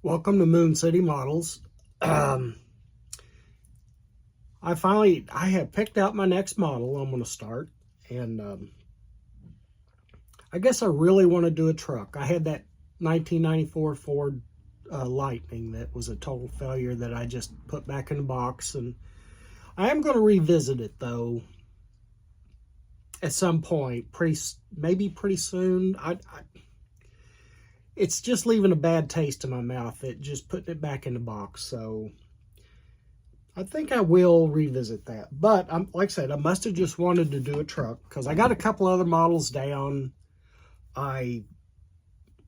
Welcome to Moon City Models. I have picked out my next model I'm going to start, and I guess I really want to do a truck. I had that 1994 Ford Lightning that was a total failure that I just put back in the box, and I am going to revisit it though at some point, maybe pretty soon. It's just leaving a bad taste in my mouth, just putting it back in the box. So I think I will revisit that. But like I said, I must have just wanted to do a truck because I got a couple other models down. I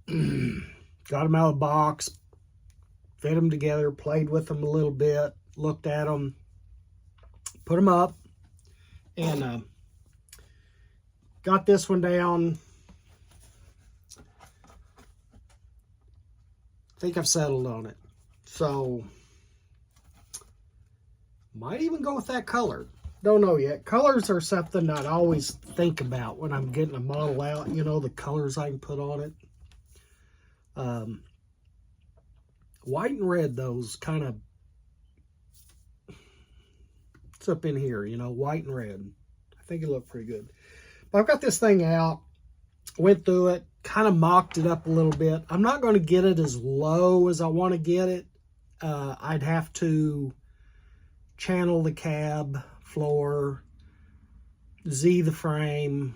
got them out of the box, fit them together, played with them a little bit, looked at them, put them up, and got this one down. I think I've settled on it. So, might even go with that color. Don't know yet. Colors are something that I always think about when I'm getting a model out. You know, the colors I can put on it. White and red, those kind of, it's up in here, you know, white and red. I think it looked pretty good. But I've got this thing out, went through it, kind of mocked it up a little bit. I'm not going to get it as low as I want to get it. I'd have to channel the cab, floor, Z the frame,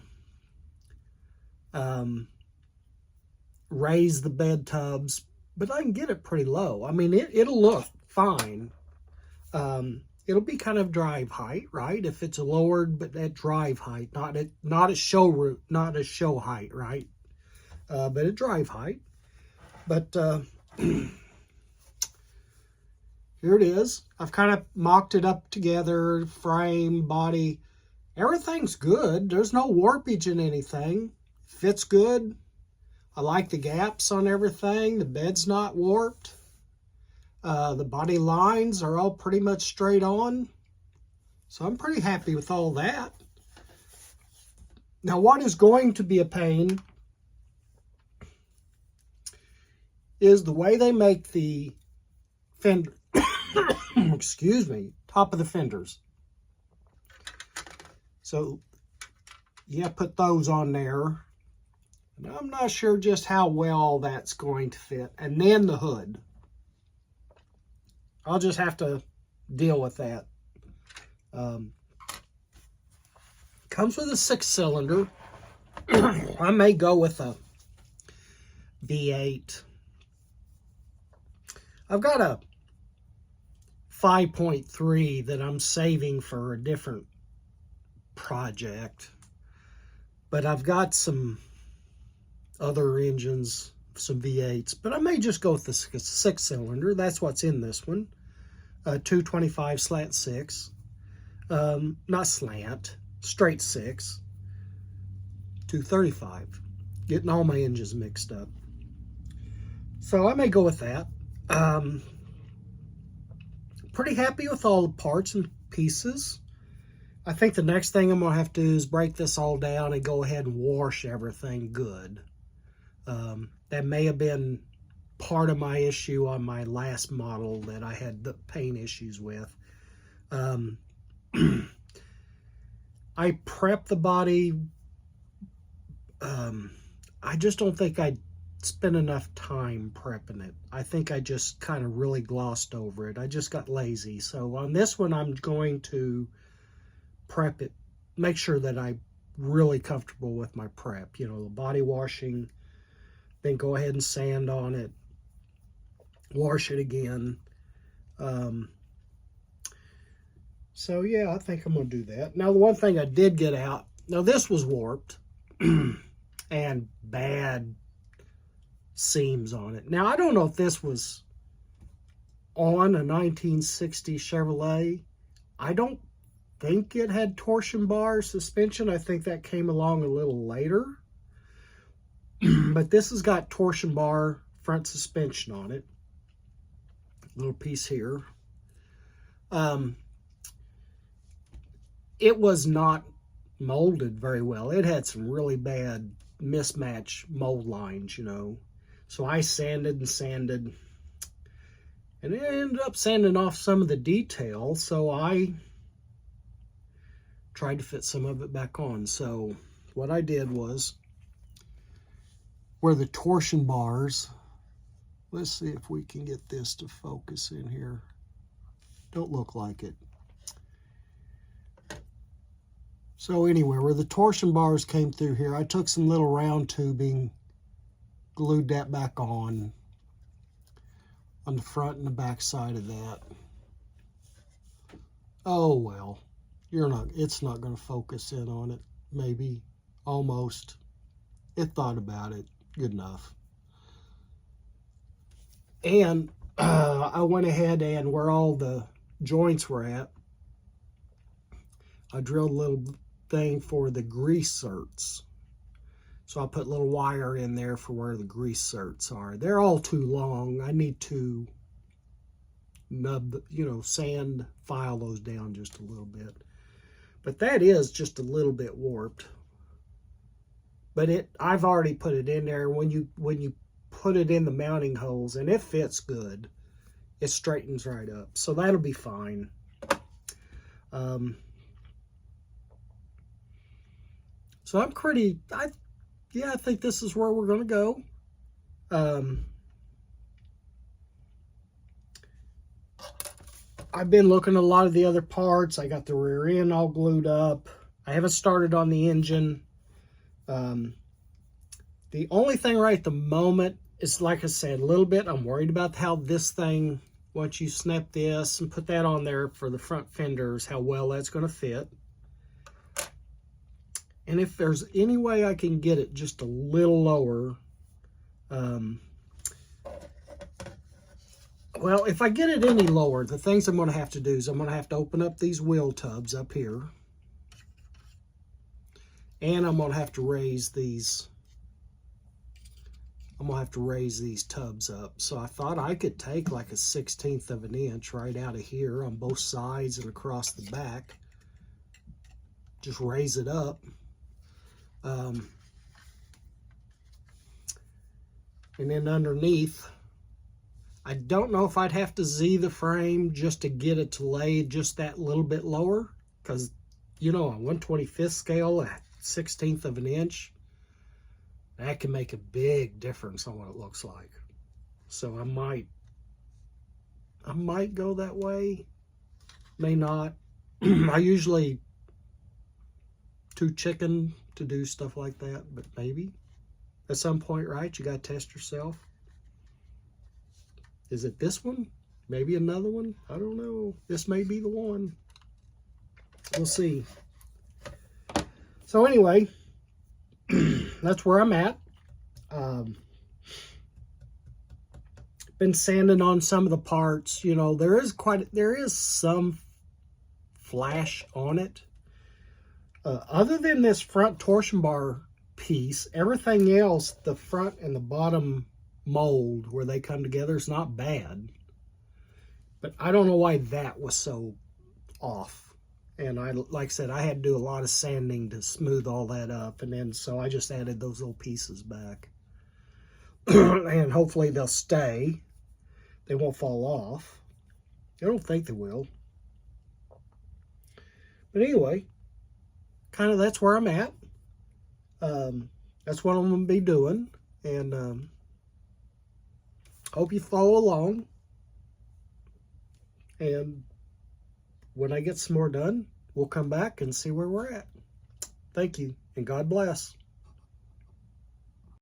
raise the bed tubs, but I can get it pretty low. I mean, it'll look fine. It'll be kind of drive height, right? If it's lowered, but at drive height, not at show route, not at show height, right? But at drive height. But here it is. I've kind of mocked it up together, frame, body. Everything's good. There's no warpage in anything. Fits good. I like the gaps on everything. The bed's not warped. The body lines are all pretty much straight on. So I'm pretty happy with all that. Now, what is going to be a pain is the way they make the fender, excuse me, top of the fenders. So, yeah, put those on there. And I'm not sure just how well that's going to fit. And then the hood. I'll just have to deal with that. Comes with a 6-cylinder. I may go with a V8. I've got a 5.3 that I'm saving for a different project. But I've got some other engines, some V8s. But I may just go with the 6-cylinder. That's what's in this one. 225 slant 6. Not slant, straight 6. 235. Getting all my engines mixed up. So I may go with that. Pretty happy with all the parts and pieces. I think the next thing I'm going to have to do is break this all down and go ahead and wash everything good. That may have been part of my issue on my last model that I had the paint issues with. I prepped the body. I just don't think I spent enough time prepping it. I think I just kind of really glossed over it. I just got lazy. So on this one, I'm going to prep it, make sure that I'm really comfortable with my prep. You know, the body washing, then go ahead and sand on it, wash it again. So yeah, I think I'm going to do that. Now, the one thing I did get out, now this was warped and bad seams on it. Now, I don't know if this was on a 1960 Chevrolet. I don't think it had torsion bar suspension. I think that came along a little later. But this has got torsion bar front suspension on it. Little piece here. It was not molded very well. It had some really bad mismatch mold lines, you know. So I sanded and sanded. And it ended up sanding off some of the detail, so I tried to fit some of it back on. So what I did was, where the torsion bars, let's see if we can get this to focus in here. Don't look like it. So anyway, where the torsion bars came through here, I took some little round tubing, glued that back on the front and the back side of that. Oh well, it's not going to focus in on it. Maybe, almost. It thought about it. Good enough. And I went ahead and where all the joints were at, I drilled a little thing for the grease certs. So I put a little wire in there for where the grease certs are. They're all too long. I need to sand file those down just a little bit. But that is just a little bit warped. But I've already put it in there. When you put it in the mounting holes, and it fits good, it straightens right up. So that'll be fine. So I'm pretty, I think this is where we're going to go. I've been looking at a lot of the other parts. I got the rear end all glued up. I haven't started on the engine. The only thing right at the moment is, like I said, a little bit, I'm worried about how this thing, once you snap this and put that on there for the front fenders, how well that's going to fit. And if there's any way I can get it just a little lower, well, if I get it any lower, the things I'm going to have to do is I'm going to have to open up these wheel tubs up here. And I'm going to have to raise these. I'm going to have to raise these tubs up. So I thought I could take like a 1/16 of an inch right out of here on both sides and across the back. Just raise it up. And then underneath, I don't know if I'd have to Z the frame just to get it to lay just that little bit lower, because, you know, on 1/25 scale, a 1/16 of an inch, that can make a big difference on what it looks like. So I might go that way, may not. I usually too chicken to do stuff like that, but maybe at some point, right? You got to test yourself. Is it this one? Maybe another one? I don't know. This may be the one. We'll see. So anyway, that's where I'm at. Been sanding on some of the parts. You know, there is some flash on it. Other than this front torsion bar piece, everything else, the front and the bottom mold where they come together is not bad. But I don't know why that was so off. And like I said, I had to do a lot of sanding to smooth all that up. And then, so I just added those little pieces back. And hopefully they'll stay. They won't fall off. I don't think they will. But anyway, kind of that's where I'm at. That's what I'm going to be doing. And hope you follow along. And when I get some more done, we'll come back and see where we're at. Thank you, and God bless.